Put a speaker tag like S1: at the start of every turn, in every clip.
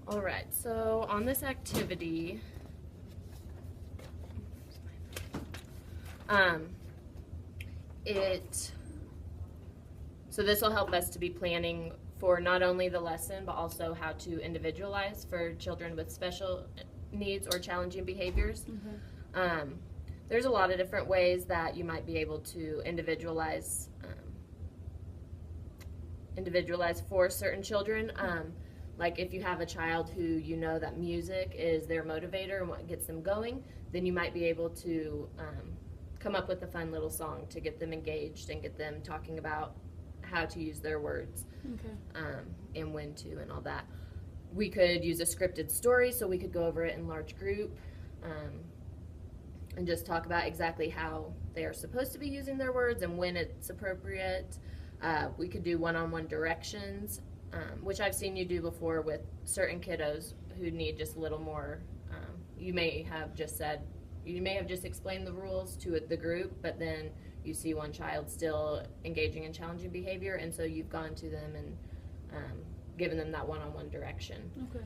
S1: All right, so on this activity, so this will help us to be planning for not only the lesson, but also how to individualize for children with special needs or challenging behaviors. There's a lot of different ways that you might be able to individualize for certain children. Like if you have a child who you know that music is their motivator and what gets them going, then you might be able to come up with a fun little song to get them engaged and get them talking about how to use their words, and when to and all that. We could use a scripted story, so we could go over it in large group and just talk about exactly how they are supposed to be using their words and when it's appropriate. We could do one-on-one directions, which I've seen you do before with certain kiddos who need just a little more. You may have just explained the rules to the group, but then you see one child still engaging in challenging behavior, and so you've gone to them and given them that one-on-one direction.
S2: Okay.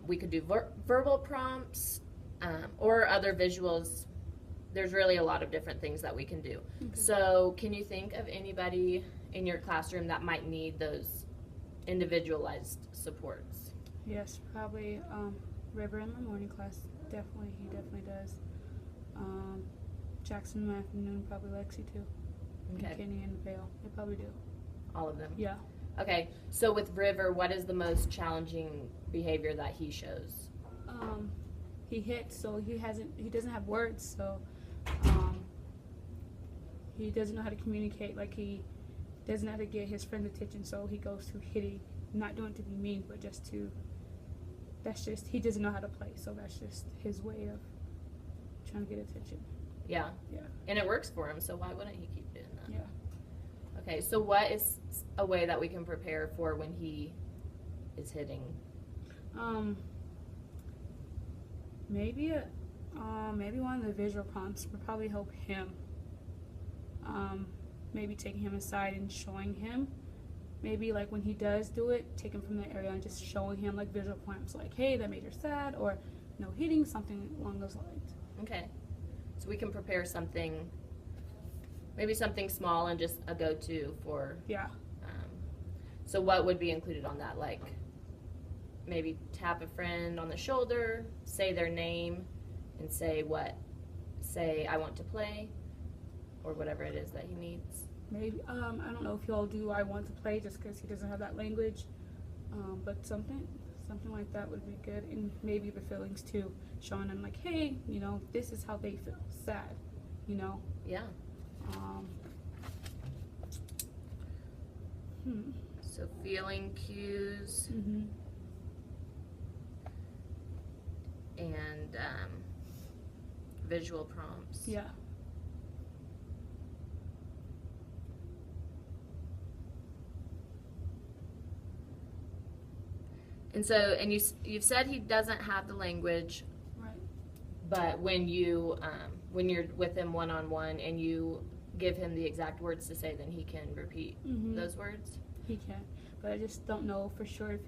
S1: We could do verbal prompts or other visuals. There's really a lot of different things that we can do.
S2: Okay.
S1: So can you think of anybody in your classroom that might need those individualized supports?
S2: Yes, probably River in my morning class. He definitely does. Jackson in the afternoon, probably Lexi too.
S1: Okay.
S2: And Kenny and Vale, they probably do.
S1: All of them?
S2: Yeah.
S1: Okay, so with River, what is the most challenging behavior that he shows?
S2: He hits, so he doesn't have words, so he doesn't know how to communicate. Like, he doesn't know how to get his friend's attention, so he goes to hitting, not doing it to be mean, but he doesn't know how to play, so that's just his way of trying to get attention.
S1: Yeah.
S2: Yeah.
S1: And it works for him, so why wouldn't he keep doing that?
S2: Yeah.
S1: Okay, so what is a way that we can prepare for when he is hitting?
S2: Maybe one of the visual prompts would probably help him. Maybe taking him aside and showing him. Maybe like when he does do it, take him from the area and just showing him like visual prompts, like, hey, that made her sad, or no hitting, something along those lines.
S1: Okay, so we can prepare something, maybe something small and just a go-to for.
S2: Yeah.
S1: So what would be included on that? Like maybe tap a friend on the shoulder, say their name, and say I want to play, or whatever it is that he needs.
S2: Maybe, I don't know if he'll do I want to play just because he doesn't have that language, but something like that would be good. And maybe the feelings too, showing them like, hey, this is how they feel, sad,
S1: Yeah. So feeling cues.
S2: Mm-hmm.
S1: And visual prompts.
S2: Yeah.
S1: And so, and you've said he doesn't have the language,
S2: Right.
S1: but when you're with him one-on-one and you give him the exact words to say, then he can repeat those words?
S2: He can, but I just don't know for sure if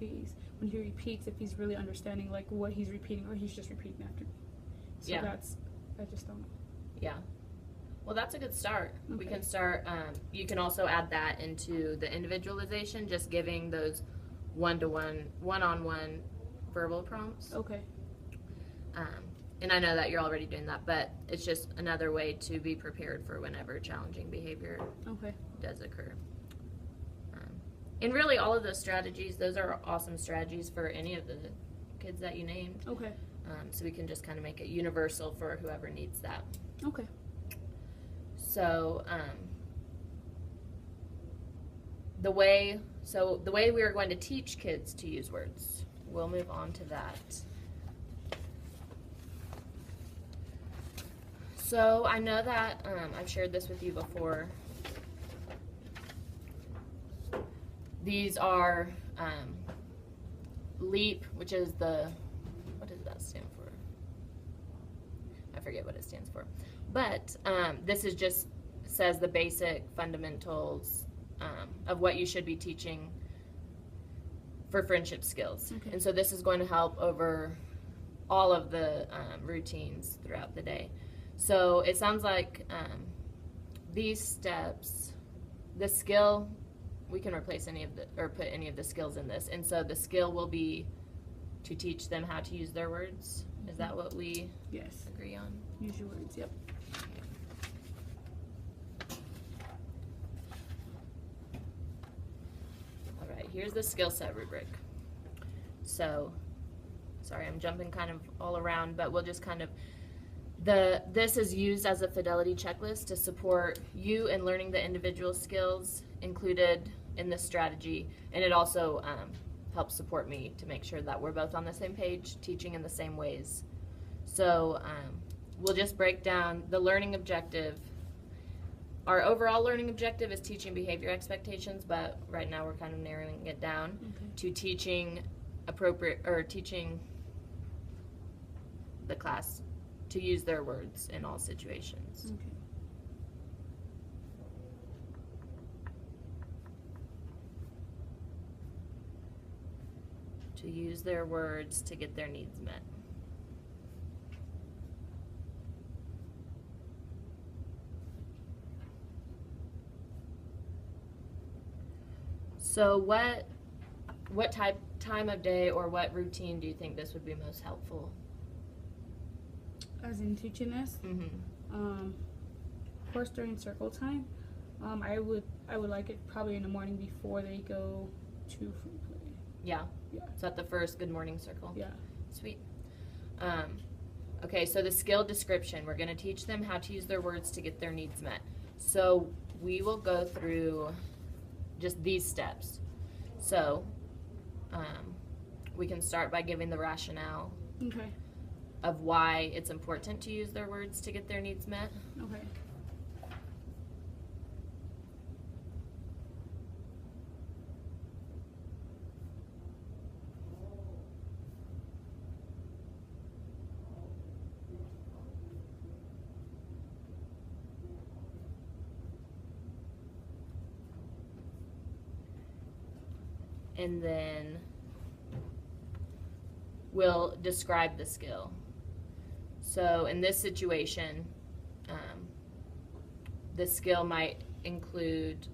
S2: when he repeats, if he's really understanding like what he's repeating, or he's just repeating after me. So
S1: Yeah.
S2: I just don't know.
S1: Yeah. Well, that's a good start.
S2: Okay.
S1: We can start, you can also add that into the individualization, just giving those one-on-one verbal prompts.
S2: Okay.
S1: And I know that you're already doing that, but it's just another way to be prepared for whenever challenging behavior
S2: Okay.
S1: does occur. And really all of those strategies, those are awesome strategies for any of the kids that you named.
S2: Okay.
S1: So we can just kind of make it universal for whoever needs that.
S2: Okay.
S1: So the way we are going to teach kids to use words, we'll move on to that. So I know that I've shared this with you before. These are LEAP, which is what does that stand for? I forget what it stands for. But this is just says the basic fundamentals of what you should be teaching for friendship skills.
S2: Okay.
S1: And so this is going to help over all of the routines throughout the day. So it sounds like these steps, the skill, we can replace any of the, or put any of the skills in this. And so the skill will be to teach them how to use their words. Is that what we
S2: Yes.
S1: agree on?
S2: Use your words. Yep.
S1: All right, here's the skill set rubric. So, sorry, I'm jumping kind of all around, but we'll just kind of, this is used as a fidelity checklist to support you in learning the individual skills included in this strategy, and it also helps support me to make sure that we're both on the same page, teaching in the same ways. So we'll just break down the learning objective. Our overall learning objective is teaching behavior expectations, but right now we're kind of narrowing it down to teaching appropriate, or teaching the class to use their words in all situations.
S2: Okay.
S1: To use their words to get their needs met. So what time of day or what routine do you think this would be most helpful?
S2: As in teaching this, of course during circle time, I would like it probably in the morning before they go to free play.
S1: Yeah.
S2: Yeah.
S1: So at the first good morning circle.
S2: Yeah.
S1: Sweet. Okay, so the skill description, we're going to teach them how to use their words to get their needs met. So we will go through just these steps. So we can start by giving the rationale
S2: Okay.
S1: of why it's important to use their words to get their needs met.
S2: Okay.
S1: And then we'll describe the skill. So in this situation, the skill might include,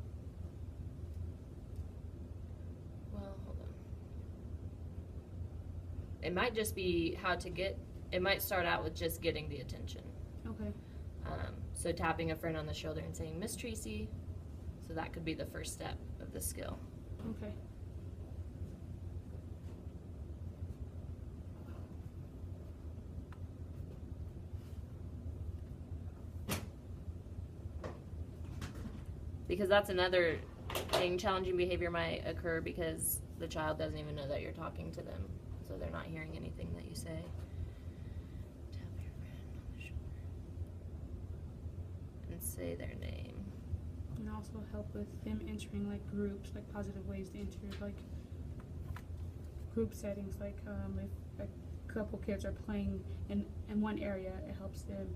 S1: well, hold on. It might just be how to get, it might start out with just getting the attention.
S2: Okay.
S1: So tapping a friend on the shoulder and saying, "Miss Tracy." So that could be the first step of the skill.
S2: Okay.
S1: Because that's another thing, challenging behavior might occur because the child doesn't even know that you're talking to them. So they're not hearing anything that you say. Tap your friend on the shoulder and say their name.
S2: And also help with them entering like groups, like positive ways to enter like group settings. Like if a couple kids are playing in one area, it helps them,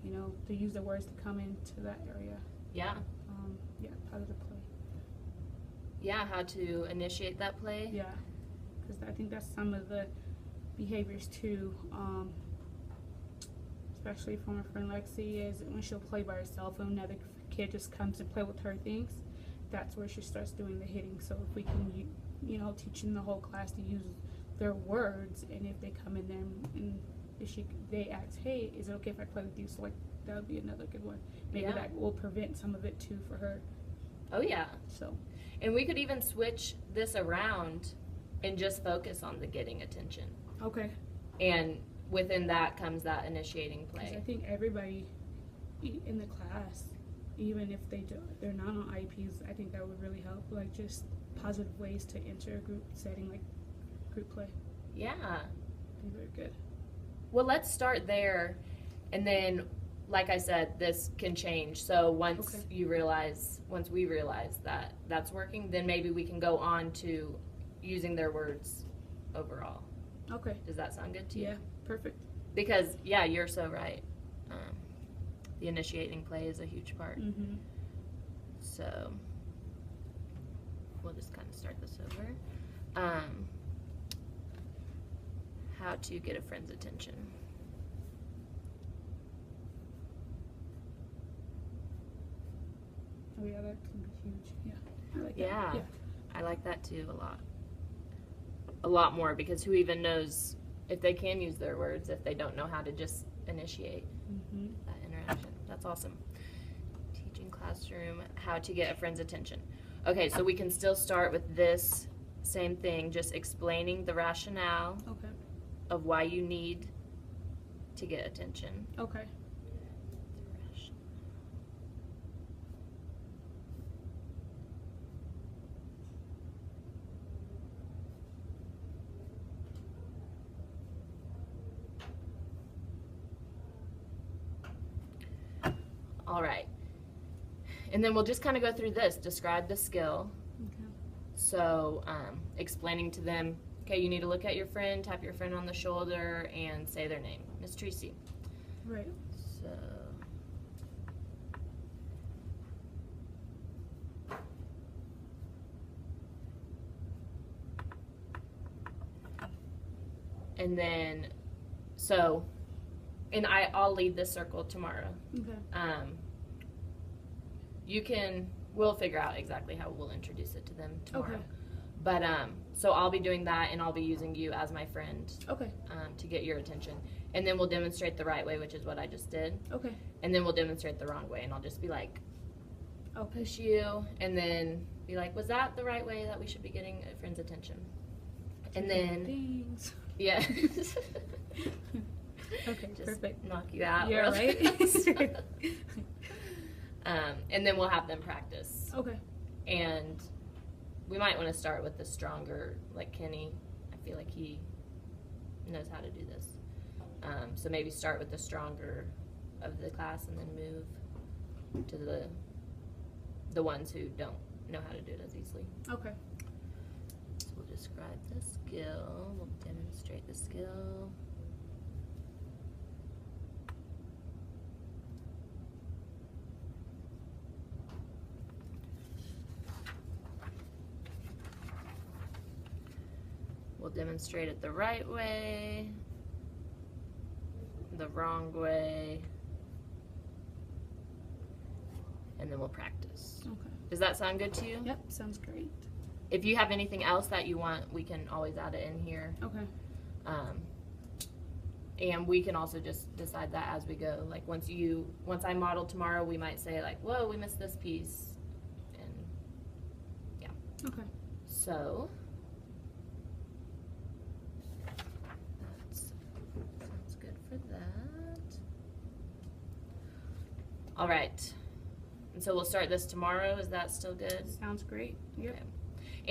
S2: you know, to use the words to come into that area.
S1: Yeah.
S2: Yeah, positive play.
S1: Yeah, how to initiate that play.
S2: Yeah, because I think that's some of the behaviors too, especially from my friend Lexi, is when she'll play by herself and another kid just comes to play with her things, that's where she starts doing the hitting. So if we can, you know, teaching the whole class to use their words, and if they come in there and if they ask, "Hey, is it okay if I play with you?" So like that would be another good one. Maybe
S1: Yeah.
S2: that will prevent some of it too for her.
S1: Oh yeah.
S2: So.
S1: And we could even switch this around and just focus on the getting attention.
S2: Okay.
S1: And within that comes that initiating
S2: Because I
S1: play.
S2: think everybody in the class, even if they're not on IEPs, I think that would really help. Like just positive ways to enter a group setting, like group play.
S1: Yeah.
S2: Be very good.
S1: Well, let's start there, and then, like I said, this can change. So once
S2: Okay.
S1: once we realize that that's working, then maybe we can go on to using their words overall.
S2: Okay.
S1: Does that sound good to you?
S2: Yeah. Perfect.
S1: Because, yeah, you're so right. The initiating play is a huge part.
S2: Mm-hmm.
S1: So we'll just kind of start this over. How to get a friend's attention.
S2: Oh yeah, that can be huge. Yeah. I like
S1: Yeah,
S2: that. Yeah.
S1: I like that too a lot. A lot more, because who even knows if they can use their words if they don't know how to just initiate that interaction. That's awesome. Teaching classroom, how to get a friend's attention. Okay, so we can still start with this same thing, just explaining the rationale
S2: Okay.
S1: of why you need to get attention.
S2: Okay.
S1: All right. And then we'll just kind of go through this. Describe the skill.
S2: Okay.
S1: So, explaining to them, okay, you need to look at your friend, tap your friend on the shoulder, and say their name. Miss Tracy.
S2: Right.
S1: So, and then, so, and I'll lead this circle tomorrow.
S2: Okay.
S1: We'll figure out exactly how we'll introduce it to them tomorrow.
S2: Okay.
S1: But, so I'll be doing that, and I'll be using you as my friend
S2: Okay.
S1: to get your attention. And then we'll demonstrate the right way, which is what I just did.
S2: Okay.
S1: And then we'll demonstrate the wrong way, and I'll just be like, I'll push you, and then be like, was that the right way that we should be getting a friend's attention? And then,
S2: Things.
S1: yeah.
S2: Okay,
S1: Just
S2: perfect.
S1: knock you out.
S2: Yeah, right?
S1: And then we'll have them practice.
S2: Okay.
S1: And we might want to start with the stronger, like Kenny. I feel like he knows how to do this. So maybe start with the stronger of the class and then move to the ones who don't know how to do it as easily.
S2: Okay.
S1: So we'll describe the skill. We'll demonstrate the skill. We'll demonstrate it the right way, the wrong way, and then we'll practice.
S2: Okay.
S1: Does that sound good to you?
S2: Yep, sounds great.
S1: If you have anything else that you want, we can always add it in here.
S2: Okay.
S1: And we can also just decide that as we go. Like once I model tomorrow, we might say like, whoa, we missed this piece. And yeah.
S2: Okay.
S1: So sounds good for that. All right. And so we'll start this tomorrow. Is that still good?
S2: Sounds great. Yep.
S1: Okay.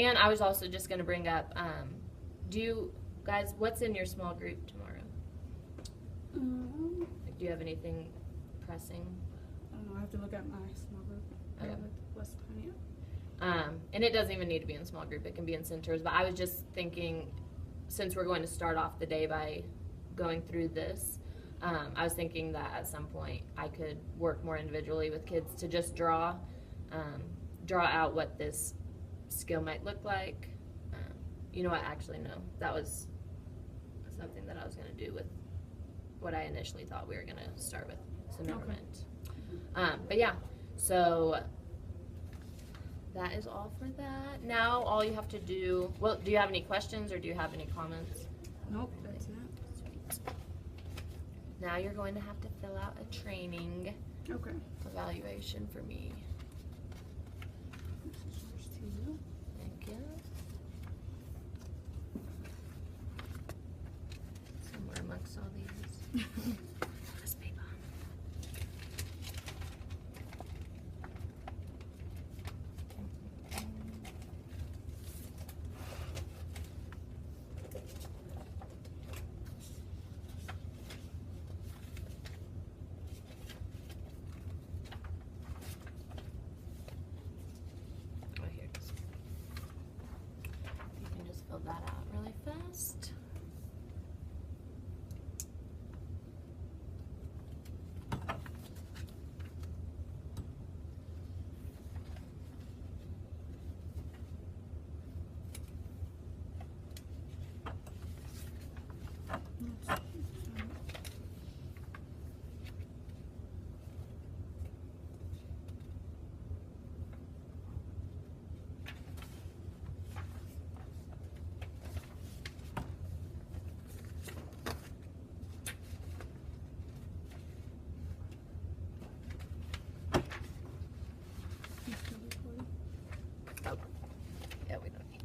S1: And I was also just going to bring up, what's in your small group tomorrow? Like, do you have anything pressing?
S2: I don't know. I have to look at my small group. I
S1: Okay.
S2: have like less time yet.
S1: And it doesn't even need to be in small group. It can be in centers. But I was just thinking, since we're going to start off the day by going through this, I was thinking that at some point I could work more individually with kids to just draw out what this skill might look like. You know what? Actually, no. That was something that I was going to do with what I initially thought we were going to start with. So never mind. But yeah, so that is all for that. Now all you have to do, well, do you have any questions or do you have any comments?
S2: Nope, that's it.
S1: Sweet. Now you're going to have to fill out a training
S2: Okay.
S1: evaluation for me.
S2: This is yours too.
S1: Thank you. Somewhere amongst all these.